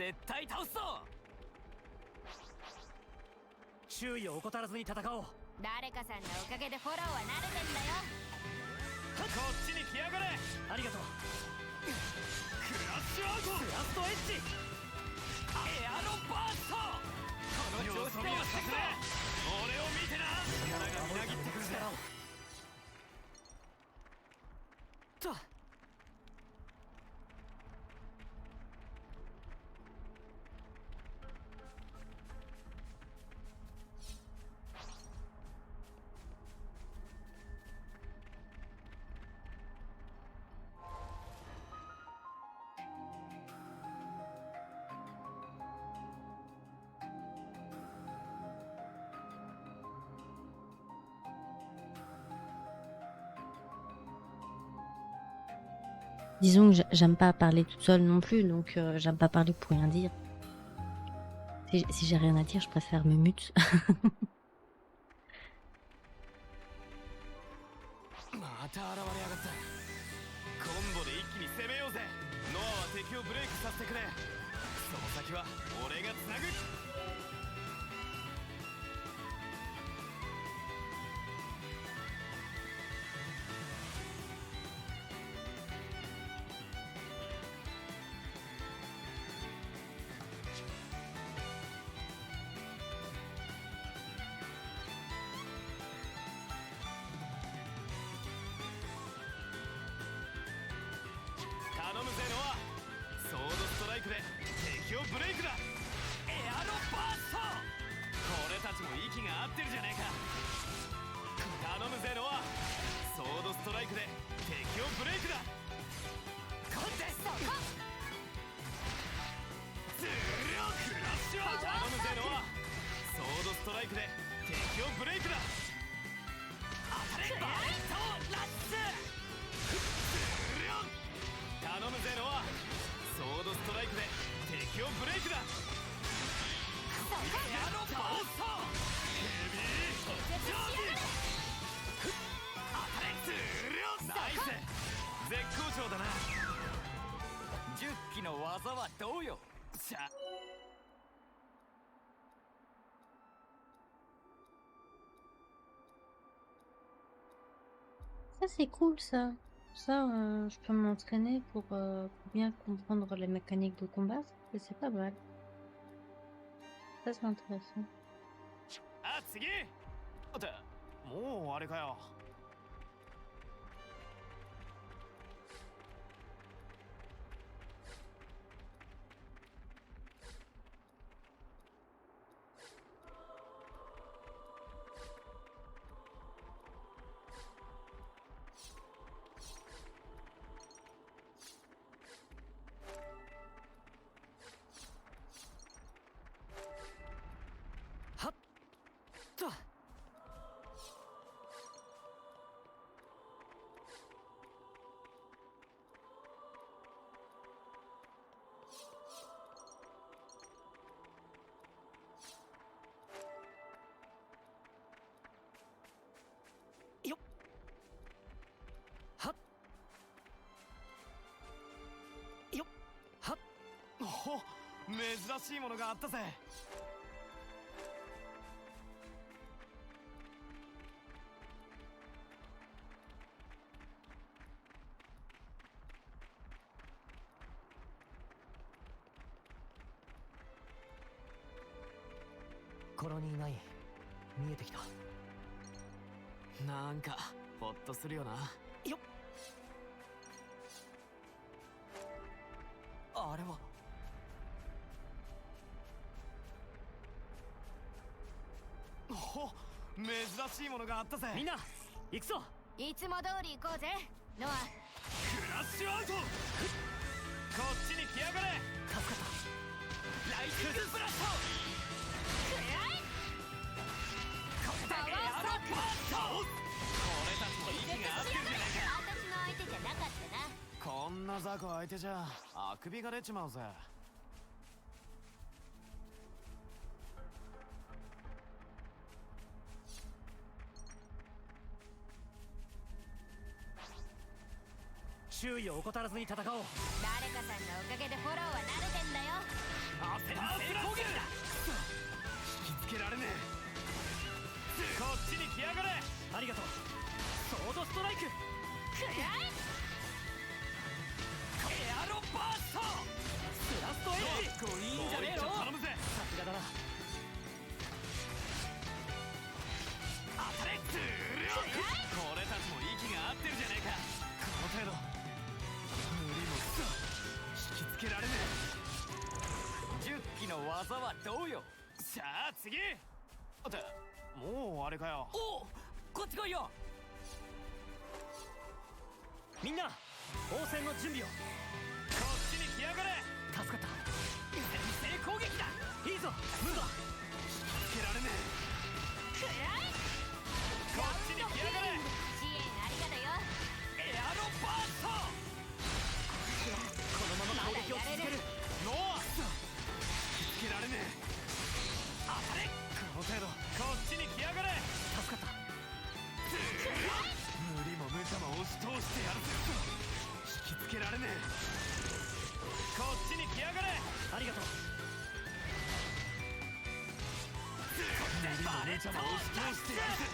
絶対倒すぞ。注意を怠らずに戦おう。誰かさんのおかげでフォローは慣れてんだよ。こっちに来やがれ。ありがとう。クラッシュアウト。ブラストエッジ。エアロバースト。この調子で押してくれ。俺を見てな。力がみなぎってくるぜ。とDisons que j'aime pas parler toute seule non plus, donc j'aime pas parler pour rien dire. Si j'ai rien à dire, je préfère me mute. また現れやがった。コンボで一気に攻めようぜ。ノアは敵をブレイクさせてくれ。その先は俺がつなぐ。頼むぜノア。ソードストライクで敵をブレイクだ。エアロバースト。俺たちも息が合ってるじゃねえか。頼むぜノア。ソードストライクで敵をブレイクだ。コンテストズルオクラッシュアウト。頼むぜノア。ソードストライクで敵をブレイクだ。当たれバイトラッツ。頼むぜノア。ソードストライクで敵をブレイクだ。エアロバースト。ヘビージョージ。当たれズルナイス。絶好調だな。10機の技はどうよ。しゃÇa, c'est cool, ça. Ça, je peux m'entraîner pour bien comprendre les mécaniques de combat. C'est pas mal. Ça, c'est intéressant. あ、次ってもうあれかよ。はっとよっはっよっはっ。おお、珍しいものがあったぜ。コロニー9見えてきた。なんかホッとするよな。よっ。あれはおお、珍しいものがあったぜ。みんな行くぞ。いつも通り行こうぜノア。クラッシュアウト。こっちに来やがれ。助かった。ライジングブラスト。パワーストック。俺たちも息が合ってるじゃないか。私の相手じゃなかったな。こんな雑魚相手じゃあくびが出ちまうぜ。注意を怠らずに戦おう。誰かさんのおかげでフォローは慣れてんだよ。先制攻撃だ。引きつけられねえ。こっちに来やがれ。ありがとう。ソードストライク。くらえ。エアロバースト。スラストエッジ。結構いいんじゃねえの。頼むぜ。さすがだな。当たれ。トゥルオク。これたちも息が合ってるじゃねえか。この程度無理もくそ引きつけられねえ。10機の技はどうよ。さあ次。ってもうあれかよ。おお、こっち来いよ。みんな応戦の準備を。こっちに来やがれ。助かった。先制攻撃だ。いいぞムード。つけられねえ。くらえ。こっちに来やがれ。支援ありがとよ。エアロバースト。このまま攻撃を続ける。ノアつけられねえ。当たれ。この程度こっちに来やがれ。助かった。無理も無茶も押し通してやるぞ。引きつけられねえ。こっちに来やがれ。ありがとう。無理も無茶も押し通してやるぞ。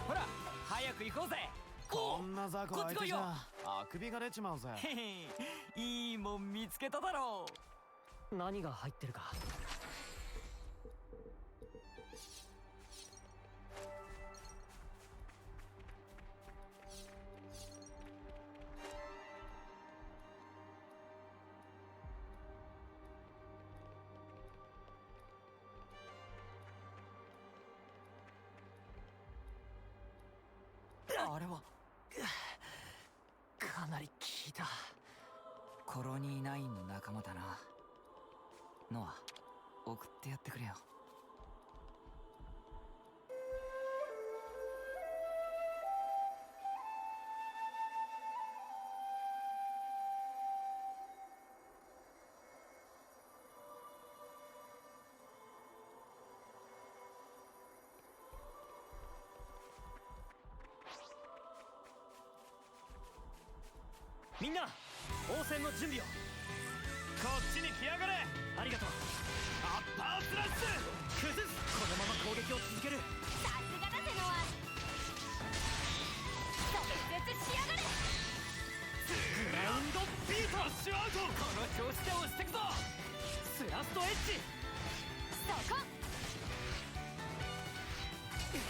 ほら早く行こうぜ。こんな雑魚相手じこっゃあくびが出ちまうぜ。へへ、いいもん見つけただろう。何が入ってるか。あれはかなり効いた。コロニー9の仲間だな。ノア、送ってやってくれよ。みんな応戦の準備を。こっちに来やがれ。ありがとう。アッパースラッシュ。崩す。このまま攻撃を続ける。さすがだぜノア。絶しやがれ。グラウンドビート。ラッシュアウト。この調子で押してくぞ。スラストエッジ。そこ。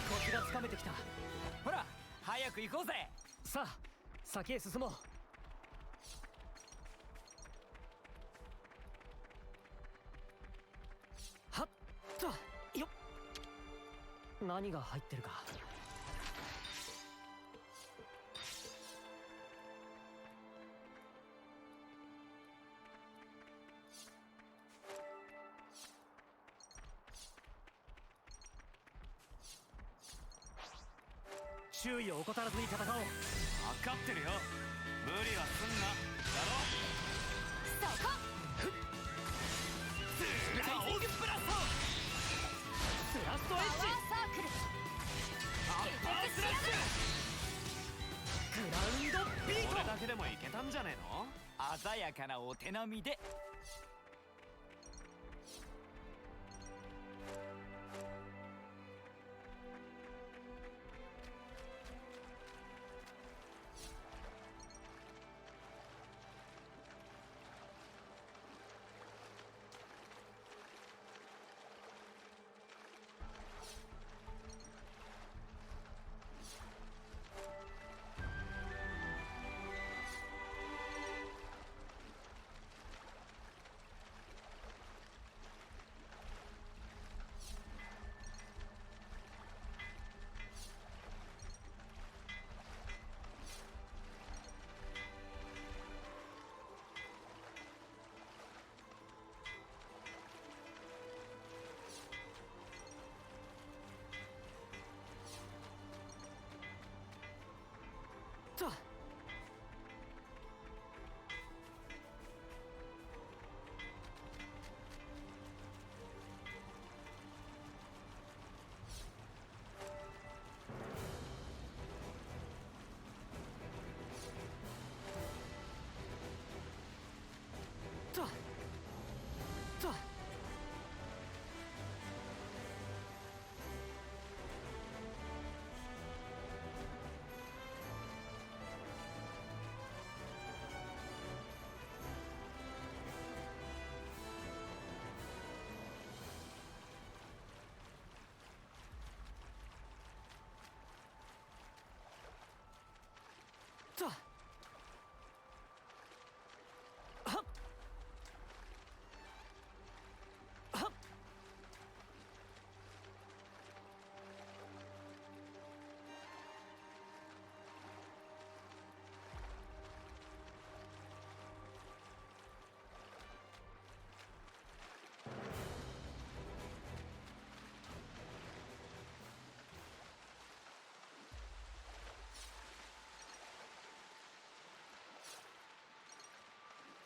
コツがつかめてきた。ほら、早く行こうぜ。さあ先へ進もう。はっとよっ。何が入ってるか。注意を怠らずに戦おう。分かってるよ。無理はすんな。だろ。そこ。ライジングブラスト。スラストエパワーッジ。サークル。アッパースラッシグラウンドビーュ。これト。だけでもいけたんじゃねえの。鮮やかなお手並みで。と。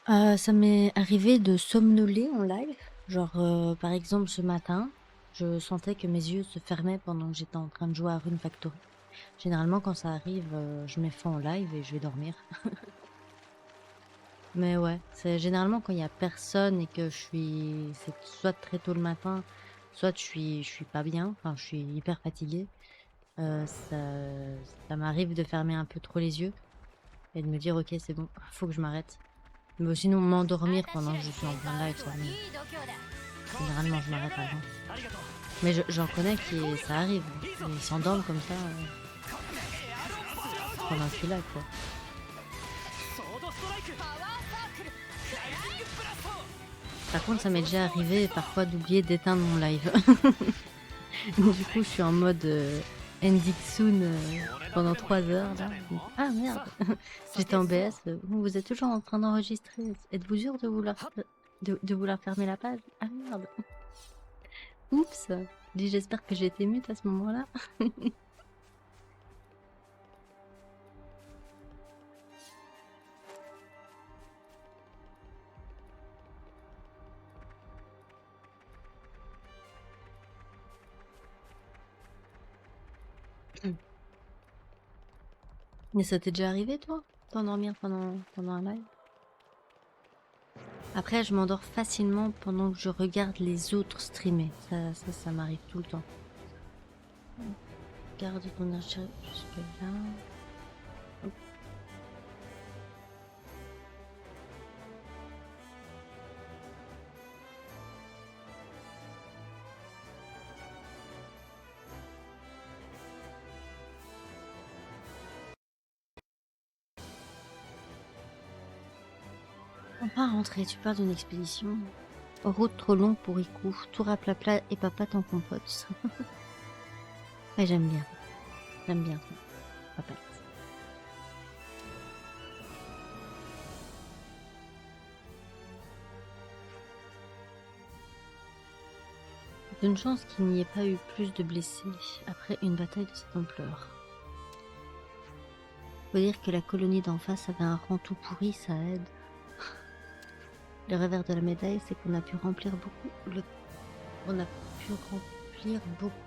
Ça m'est arrivé de somnoler en live. Genre, par exemple, ce matin, je sentais que mes yeux se fermaient pendant que j'étais en train de jouer à Rune Factory. Généralement, quand ça arrive, je mets fin en live et je vais dormir. Mais ouais, c'est généralement quand il y a personne et que c'est soit très tôt le matin, soit je suis pas bien, enfin, je suis hyper fatiguée. Ça m'arrive de fermer un peu trop les yeux et de me dire, ok, c'est bon, faut que je m'arrête. Mais sinon, m'endormir pendant que je suis en plein live, ça m'arrive. いい度胸だ Généralement, je m'arrête avant. ありがとう Mais j'en connais qui, ça arrive. Ils s'endorment comme ça pendant que je suis là, quoi. ソードストライク パワーサークル Par contre, ça m'est déjà arrivé parfois d'oublier d'éteindre mon live. Du coup, je suis en mode ending soon pendant 3 heures. Là. Ah merde, j'étais en BS. Vous êtes toujours en train d'enregistrer. Êtes-vous sûr de vouloir fermer la page? Ah merde. Oups. J'espère que j'ai été mute à ce moment-là. Mais ça t'est déjà arrivé, toi, d'endormir pendant un live? Après, je m'endors facilement pendant que je regarde les autres streamer. Ça m'arrive tout le temps. Garde ton archer jusque là. Hop. Enfin, rentrée, tu pars d'une expédition. Route trop longue pour Iku. Tour à plat et papa t'en compote. Ouais, j'aime bien. J'aime bien ça. Papa. D'une chance qu'il n'y ait pas eu plus de blessés après une bataille de cette ampleur. Faut dire que la colonie d'en face avait un rang tout pourri, ça aide. Le revers de la médaille, c'est qu'on a pu remplir beaucoup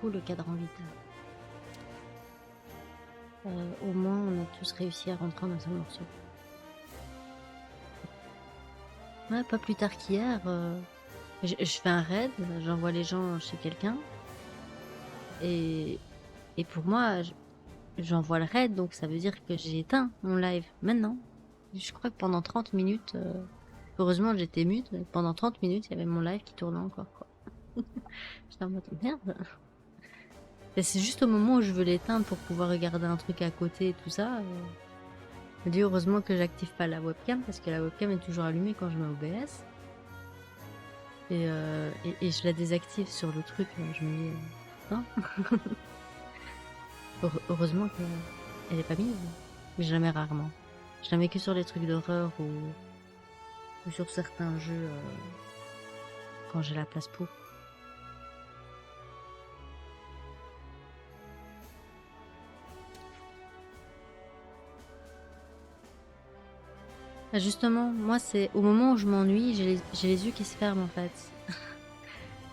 le cadran vital. Au moins, on a tous réussi à rentrer dans un morceau. Ouais, pas plus tard qu'hier, je fais un raid, j'envoie les gens chez quelqu'un. Et pour moi, j'envoie le raid, donc ça veut dire que j'ai éteint mon live maintenant. Je crois que pendant 30 minutes, heureusement j'étais mute, mais pendant 30 minutes, il y avait mon live qui tournait encore, quoi. J'étais en mode merde. Et c'est juste au moment où je veux l'éteindre pour pouvoir regarder un truc à côté et tout ça. Je me dis heureusement que j'active pas la webcam parce que la webcam est toujours allumée quand je mets OBS. Et je la désactive sur le truc. Je me dis non. Heureusement qu'elle est pas mise. Mais je la mets rarement. Je la mets que sur les trucs d'horreur ou sur certains jeux quand j'ai la place pour. Justement, moi c'est au moment où je m'ennuie, j'ai les yeux qui se ferment en fait.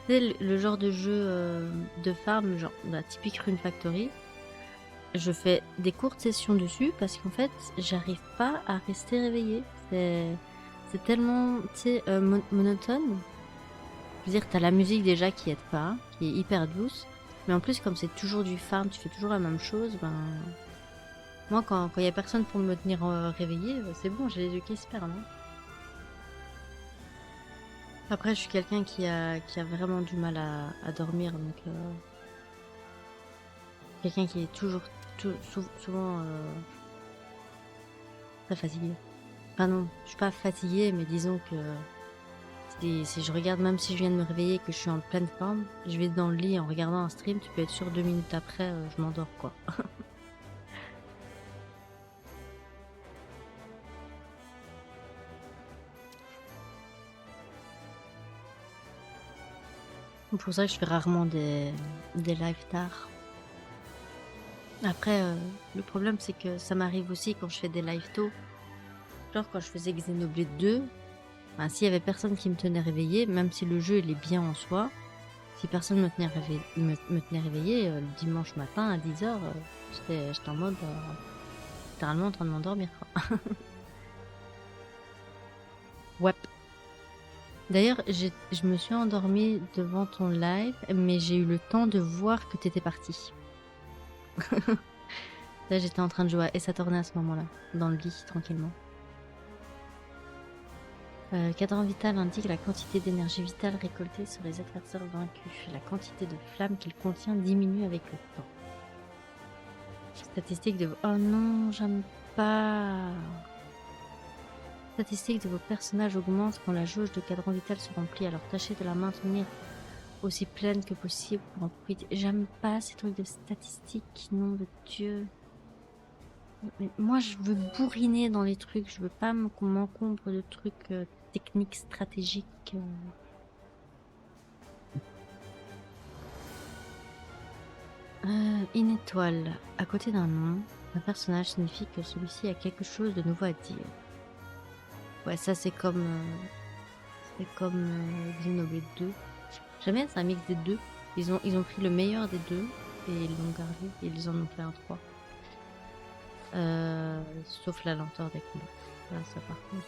C'est le genre de jeu de farm, genre la typique Rune Factory. Je fais des courtes sessions dessus parce qu'en fait j'arrive pas à rester réveillée. C'est tellement, tu sais, monotone. Je veux dire, t'as la musique déjà qui aide pas, qui est hyper douce. Mais en plus, comme c'est toujours du farm, tu fais toujours la même chose, ben... Moi, quand y a personne pour me tenir réveillée, c'est bon, j'ai les yeux qui se perdent. Hein. Après, je suis quelqu'un qui a vraiment du mal à dormir, donc... Quelqu'un qui est souvent très fatigué. Enfin non, je suis pas fatiguée, mais disons que... Si je regarde, même si je viens de me réveiller et que je suis en pleine forme, je vais dans le lit en regardant un stream, tu peux être sûr 2 minutes après, je m'endors, quoi. C'est pour ça que je fais rarement des lives tard. Après, le problème c'est que ça m'arrive aussi quand je fais des lives tôt. Genre quand je faisais Xenoblade 2, Enfin, s'il y avait personne qui me tenait réveillée, même si le jeu il est bien en soi, si personne me tenait réveillée, le dimanche matin à 10h, j'étais en mode littéralement en train de m'endormir, quoi. Ouais. D'ailleurs, je me suis endormie devant ton live, mais j'ai eu le temps de voir que t'étais parti. Là, j'étais en train de jouer à Ace Attorney à ce moment-là, dans le lit, tranquillement. Cadran vital indique la quantité d'énergie vitale récoltée sur les adversaires vaincus. La quantité de flamme qu'il contient diminue avec le temps. Statistique de... Oh non, j'aime pas. Statistique de vos personnages augmente quand la jauge de cadran vital se remplit, alors tâchez de la maintenir aussi pleine que possible pour en profiter. J'aime pas ces trucs de statistiques, nom de Dieu. Mais moi, je veux bourriner dans les trucs, je veux pas qu'on m'encombre de trucs techniques, stratégiques. Une étoile à côté d'un nom, un personnage signifie que celui-ci a quelque chose de nouveau à dire. Ouais, ça c'est comme Xenoblade 2. J'aime bien, c'est un mix des deux. Ils ont pris le meilleur des deux et ils l'ont gardé et ils en ont fait un 3. Sauf la lenteur des combats. Là, ça par contre.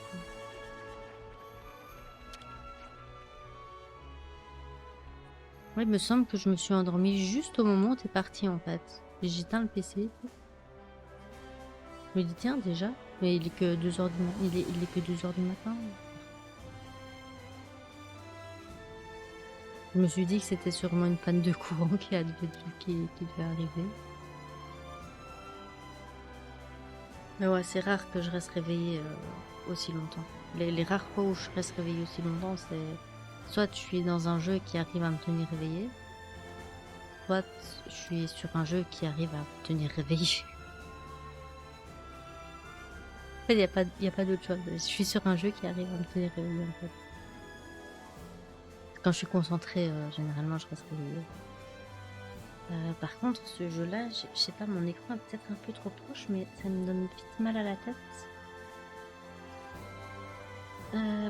Ouais, il me semble que je me suis endormie juste au moment où t'es parti en fait. J'éteins le PC. Je me dis tiens déjà, mais il est que 2h du matin. Il est que 2h du matin. Je me suis dit que c'était sûrement une panne de courant qui devait arriver. Mais ouais, c'est rare que je reste réveillée aussi longtemps. Les rares fois où je reste réveillée aussi longtemps, c'est soit je suis dans un jeu qui arrive à me tenir réveillée, soit je suis sur un jeu qui arrive à me tenir réveillée. En fait, il n'y a pas d'autre chose. Je suis sur un jeu qui arrive à me tenir réveillée en fait. Quand je suis concentrée, généralement je reste réveillée. Par contre, ce jeu-là, je sais pas, mon écran est peut-être un peu trop proche, mais ça me donne vite mal à la tête.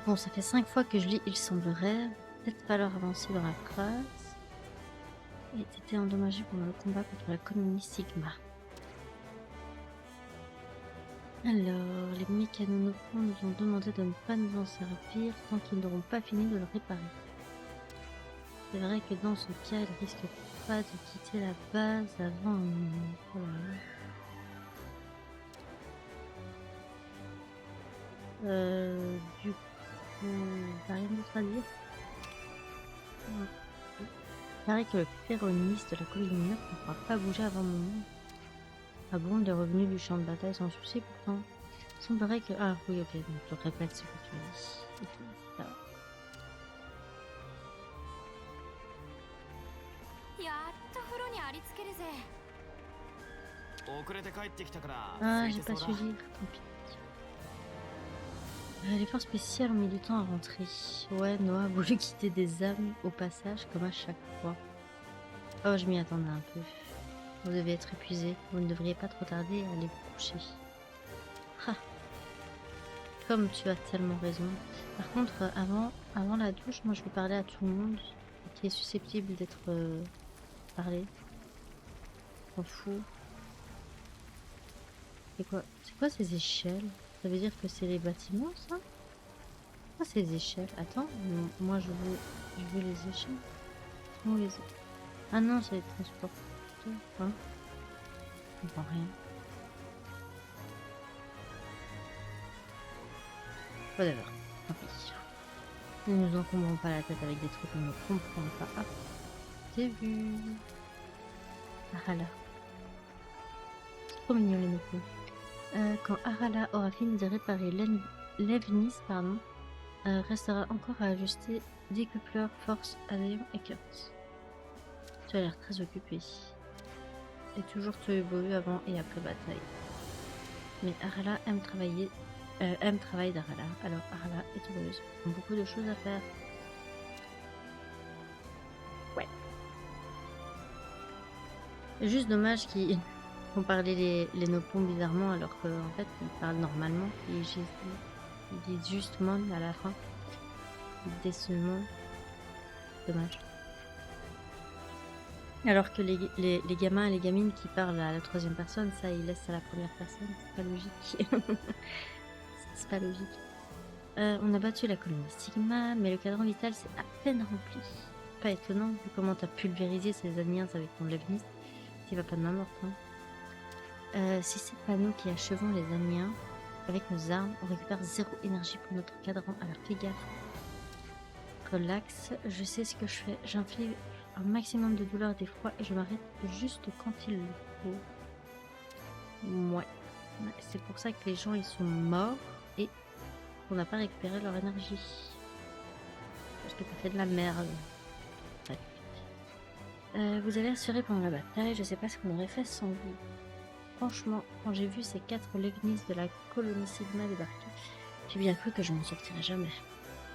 Bon, ça fait 5 fois que je lis « Il semblerait ». Peut-être falloir avancer dans la phrase. Et t'étais endommagé pendant le combat contre la colonie Sigma. Alors, les mécanonopons nous ont demandé de ne pas nous en servir tant qu'ils n'auront pas fini de le réparer. C'est vrai que dans ce cas, ils risquent pas de quitter la base avant un moment. Voilà. Du coup, t'as rien d'autre à dire? Il paraît que le féroniste de la colline neuve ne pourra pas bouger avant un moment. Ah bon, il est revenu du champ de bataille sans souci pourtant. Il semblerait que... Ah oui, ok, donc je répète ce que tu as dit. Ça va. Ah, j'ai pas su lire, tant pis. Les forces spéciales ont mis du temps à rentrer. Ouais, Noah a voulu quitter des âmes au passage, comme à chaque fois. Oh, je m'y attendais un peu. Vous devez être épuisé. Vous ne devriez pas trop tarder à aller vous coucher. Ah. Comme tu as tellement raison. Par contre, avant la douche, moi je vais parler à tout le monde qui est susceptible d'être parlé. S'en fout. C'est quoi ces échelles? Ça veut dire que c'est les bâtiments, ça? Quoi ces échelles? Attends, moi je veux les échelles. Où les... Ah non, c'est les transporteurs. Hein? Je comprends rien. Whatever. Tant pis. Ne nous encombrons pas la tête avec des trucs qu'on ne comprend pas. Hop. C'est vu. Arala. C'est trop mignon les nopos. Quand Arala aura fini de réparer l'Evnis, restera encore à ajuster décupleur, force, Adéon et Kurt. Tu as l'air très occupé. Et toujours te évoluer avant et après bataille. Mais Arala aime travailler d'Arala. Alors Arala est heureuse. Ils ont beaucoup de choses à faire. Ouais. Juste dommage qu'ils font parler les nopons bizarrement alors qu'en fait ils parlent normalement. Ils disent juste mon à la fin. dès ce monde. Dommage. Alors que les gamins et les gamines qui parlent à la troisième personne, ça, ils laissent à la première personne. C'est pas logique. C'est pas logique. On a battu la colonie Sigma, mais le cadran vital s'est à peine rempli. Pas étonnant, vu comment t'as pulvérisé ces aliens avec ton Leibniz. T'y vas pas de main morte, hein. Si c'est pas nous qui achevons les aliens, avec nos armes, on récupère 0 énergie pour notre cadran, alors fais gaffe. Relax, je sais ce que je fais. J'inflige un maximum de douleur et d'effroi et je m'arrête juste quand il le faut. Ouais. C'est pour ça que les gens ils sont morts et qu'on n'a pas récupéré leur énergie. Parce que t'as fait de la merde. Ouais. Vous avez assuré pendant la bataille, je sais pas ce qu'on aurait fait sans vous. Franchement, quand j'ai vu ces 4 Leibniz de la colonie Sigma débarquer, j'ai bien cru que je m'en sortirais jamais.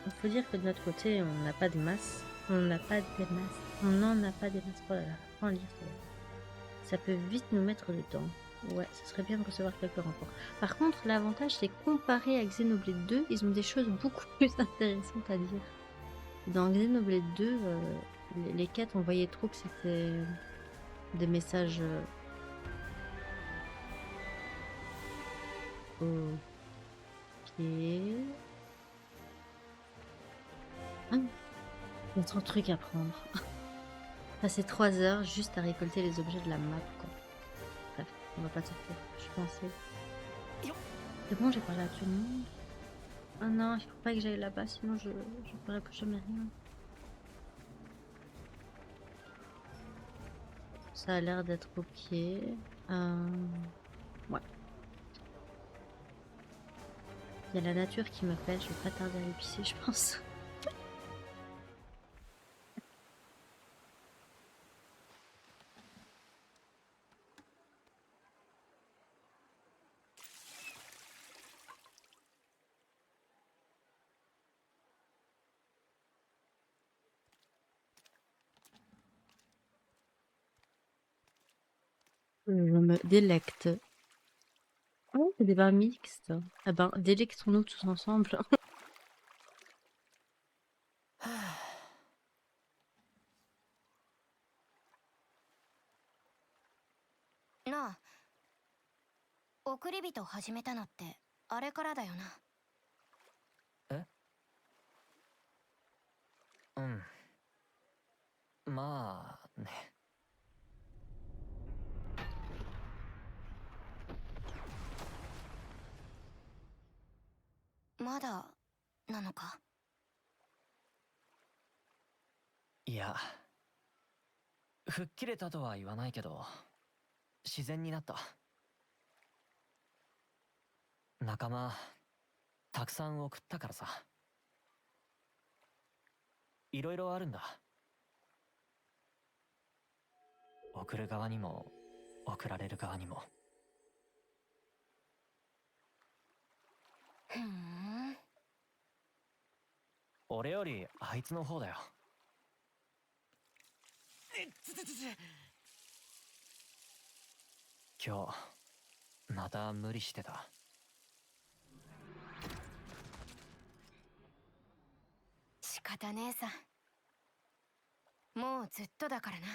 Il faut dire que de notre côté, on n'a pas de masse. On n'en a pas des masses. Oh là là, faut en lire. Ça peut vite nous mettre dedans. Ouais, ce serait bien de recevoir quelques renforts. Par contre, l'avantage, c'est comparé à Xenoblade 2, ils ont des choses beaucoup plus intéressantes à dire. Dans Xenoblade 2, les quêtes, on voyait trop que c'était des messages... Ok... Ah, il y a trop de trucs à prendre. Passer 3 heures juste à récolter les objets de la map, quoi. Bref, on va pas sortir. Je pensais. C'est bon, j'ai parlé à tout le monde. Ah non, il faut pas que j'aille là-bas, sinon je ferai plus jamais rien. Ça a l'air d'être ok. Ouais. Il y a la nature qui m'appelle, je vais pas tarder à aller pisser, je pense. Je me délecte. Oh, c'est des bars mixtes. Ah ben, délectons-nous tous ensemble.なあ、送り人始めたのってあれからだよな。うん。まあね。まだなのか。いや、吹っ切れたとは言わないけど、自然になった。仲間たくさん送ったからさ。いろいろあるんだ。送る側にも送られる側にも。ふん。俺よりあいつの方だよ。今日また無理してた。仕方ねえさ。もうずっとだからな。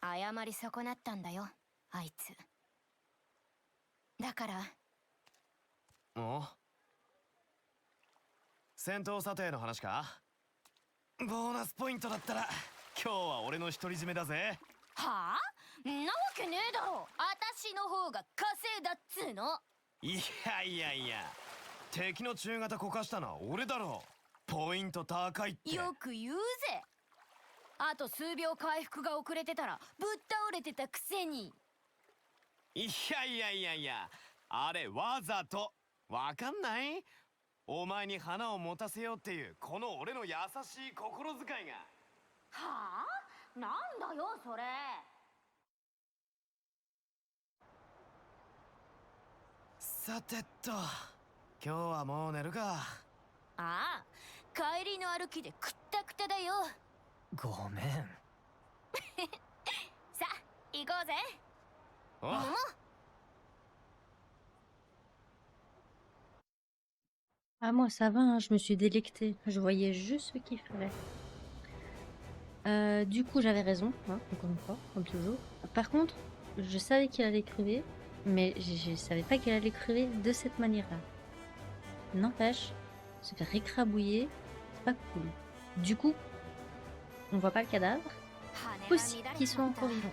謝り損なったんだよ、あいつ。だから。おう、戦闘査定の話か。ボーナスポイントだったら今日は俺の独り占めだぜ。はあ？んなわけねえだろ。私の方が稼いだっつーの。いやいやいや、敵の中型こかしたのは俺だろ。ポイント高いって。よく言うぜ。あと数秒回復が遅れてたらぶっ倒れてたくせに。いやいやいやいや、あれわざと。わかんない？お前に花を持たせようっていうこの俺の優しい心遣いが。はあ？なんだよそれ。さてと、今日はもう寝るか。ああ、帰りの歩きでくったくただよ。ごめん。さあ行こうぜ。おもう Ah, moi, ça va, hein, je me suis délectée. Je voyais juste ce qu'il fallait. Du coup, j'avais raison, hein, encore une fois, comme toujours. Par contre, je savais qu'il allait crever, mais je savais pas qu'il allait crever de cette manière-là. N'empêche, se faire écrabouiller, c'est pas cool. Du coup, on voit pas le cadavre. 羽が Possible 乱れ qu'ils ち soient まった encore vivants.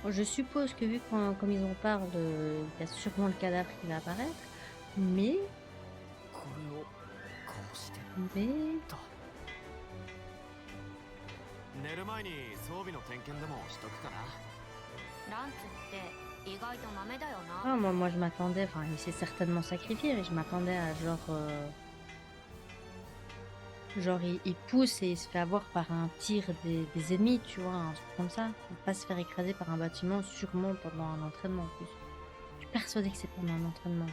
Bon, je suppose que vu comme ils en parlent, il y a sûrement le cadavre qui va apparaître. Mais, これをこうして mais... と。寝る前に装備の点検でもしとくかな。ランツって意外とマメだよな。 Ah, moi je m'attendais, enfin il s'est certainement sacrifié, mais je m'attendais à genre il pousse et il se fait avoir par un tir des ennemis, tu vois, un truc comme ça. Il va pas se faire écraser par un bâtiment, sûrement pendant un entraînement en plus. Je suis persuadée que c'est pendant un entraînement.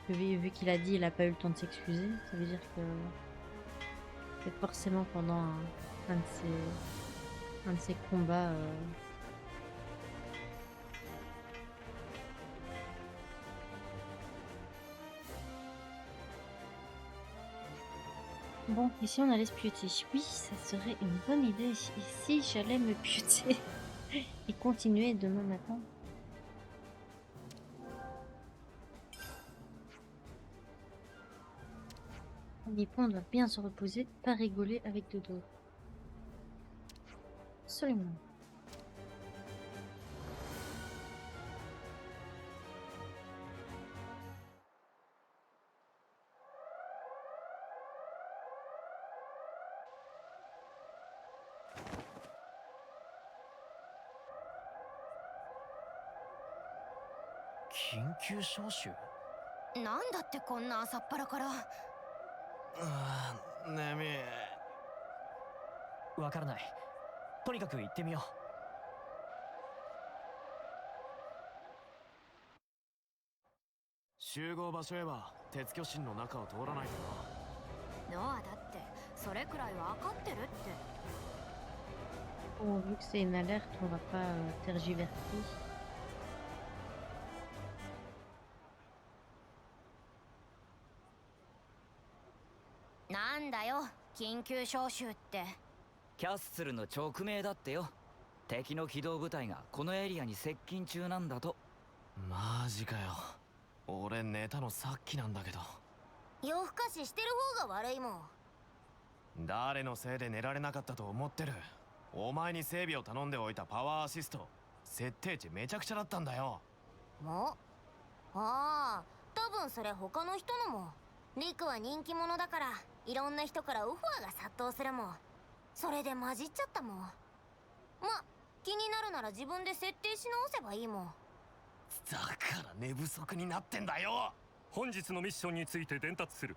Vu qu'il a dit il a pas eu le temps de s'excuser, ça veut dire que c'est forcément pendant un de ces combats. Bon, ici on allait se pieuter. Oui, ça serait une bonne idée. Ici, j'allais me pieuter et continuer demain matin. Nippon doit bien se reposer, pas rigoler avec Dodo. Absolument. ?緊急招集 なんだってこんな朝っぱらから。眠い。わからない。とにかく行ってみよ集合場所へは鉄巨神の中を通らないとな。ノアだってそれくらいわかってるって。 Bon, vu que c'est une alerte, on va pas tergiverser. なんだよ緊急招集って。キャッスルの直命だってよ。敵の機動部隊がこのエリアに接近中なんだと。マジかよ。俺寝たのさっきなんだけど。夜更かししてる方が悪いもん。誰のせいで寝られなかったと思ってる。お前に整備を頼んでおいたパワーアシスト、設定値めちゃくちゃだったんだよ。もああ、多分それ他の人のも。リクは人気者だからいろんな人からオファーが殺到するもん。それで混じっちゃったもん。ま、気になるなら自分で設定し直せばいいもん。だから寝不足になってんだよ。本日のミッションについて伝達する。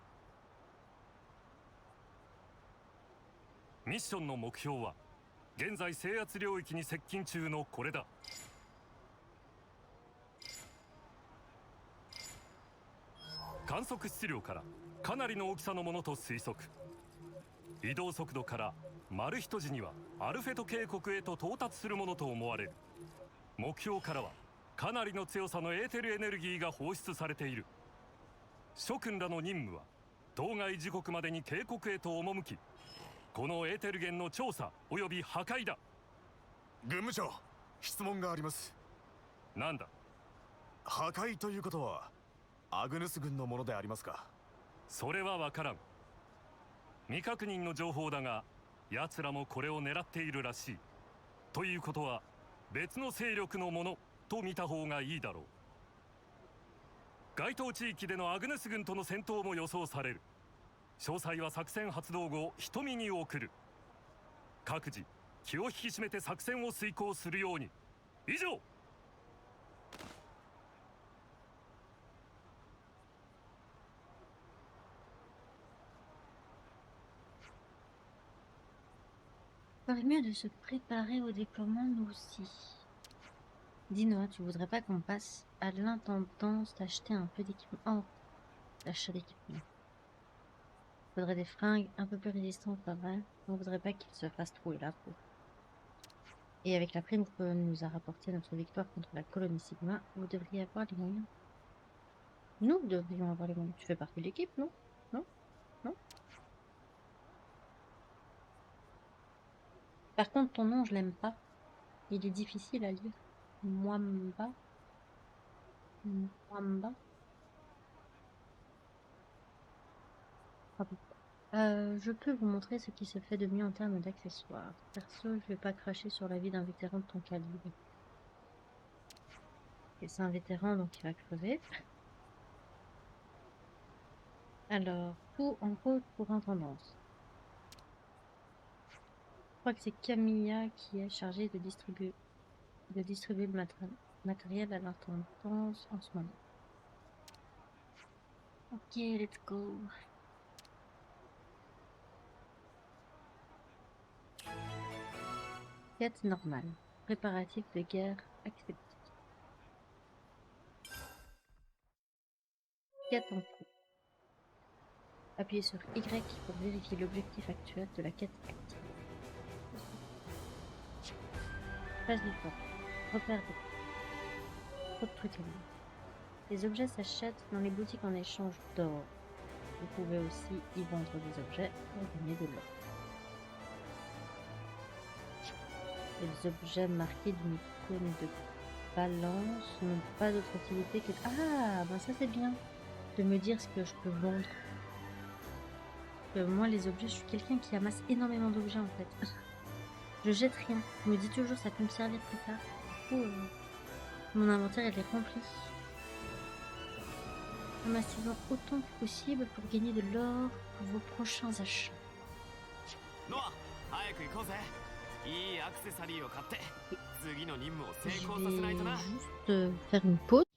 ミッションの目標は現在制圧領域に接近中のこれだ。観測質量からかなりの大きさのものと推測。移動速度からマルヒト時にはアルフェト渓谷へと到達するものと思われる。目標からはかなりの強さのエーテルエネルギーが放出されている。諸君らの任務は当該時刻までに渓谷へと赴き、このエーテル源の調査および破壊だ。軍務長、質問があります。なんだ。破壊ということはアグヌス軍のものでありますか？それは分からん。未確認の情報だが、奴らもこれを狙っているらしい。ということは別の勢力のものと見た方がいいだろう。該当地域でのアグネス軍との戦闘も予想される。詳細は作戦発動後瞳に送る。各自気を引き締めて作戦を遂行するように。以上。Il ferait mieux de se préparer au déploiement nous aussi. Dis-nous, tu voudrais pas qu'on passe à l'intendance d'acheter un peu d'équipement? Oh, l'achat d'équipement. Faudrait des fringues un peu plus résistantes, pas vrai? On voudrait pas qu'il se fasse trouer la peau. Et avec la prime que nous a rapporté notre victoire contre la colonie Sigma, vous devriez avoir les moyens. Nous devrions avoir les moyens. Tu fais partie de l'équipe, non? Non? Non? Par contre, ton nom, je l'aime pas. Il est difficile à lire. Mwamba. Mwamba. Ah bon. Je peux vous montrer ce qui se fait de mieux en termes d'accessoires. Perso, je vais pas cracher sur la vie d'un vétéran de ton calibre. Et c'est un vétéran, donc il va crever. Alors, tout en route pour intendance. Je crois que c'est Camilla qui est chargée de distribuer le matériel à l'intendance en ce moment. Ok, let's go. Quête normale. Préparatif de guerre accepté. Quête en cours. Appuyez sur Y pour vérifier l'objectif actuel de la quête active. Phase du temps. Repère de... Trop de trucs à lire. Les objets s'achètent dans les boutiques en échange d'or. Vous pouvez aussi y vendre des objets pour gagner de l'or. Les objets marqués d'une icône de balance n'ont pas d'autre utilité que... Ah, ben ça c'est bien de me dire ce que je peux vendre. Moi, les objets, je suis quelqu'un qui amasse énormément d'objets en fait. Je jette rien. Je me dis toujours ça peut me servir plus tard. Du coup, mon inventaire il est rempli. Amassez-en autant que possible pour gagner de l'or pour vos prochains achats. Noah, 早く行こうぜ。いいアクセサリーを買って次の任務を成功させないとな。Je vais juste faire une pause.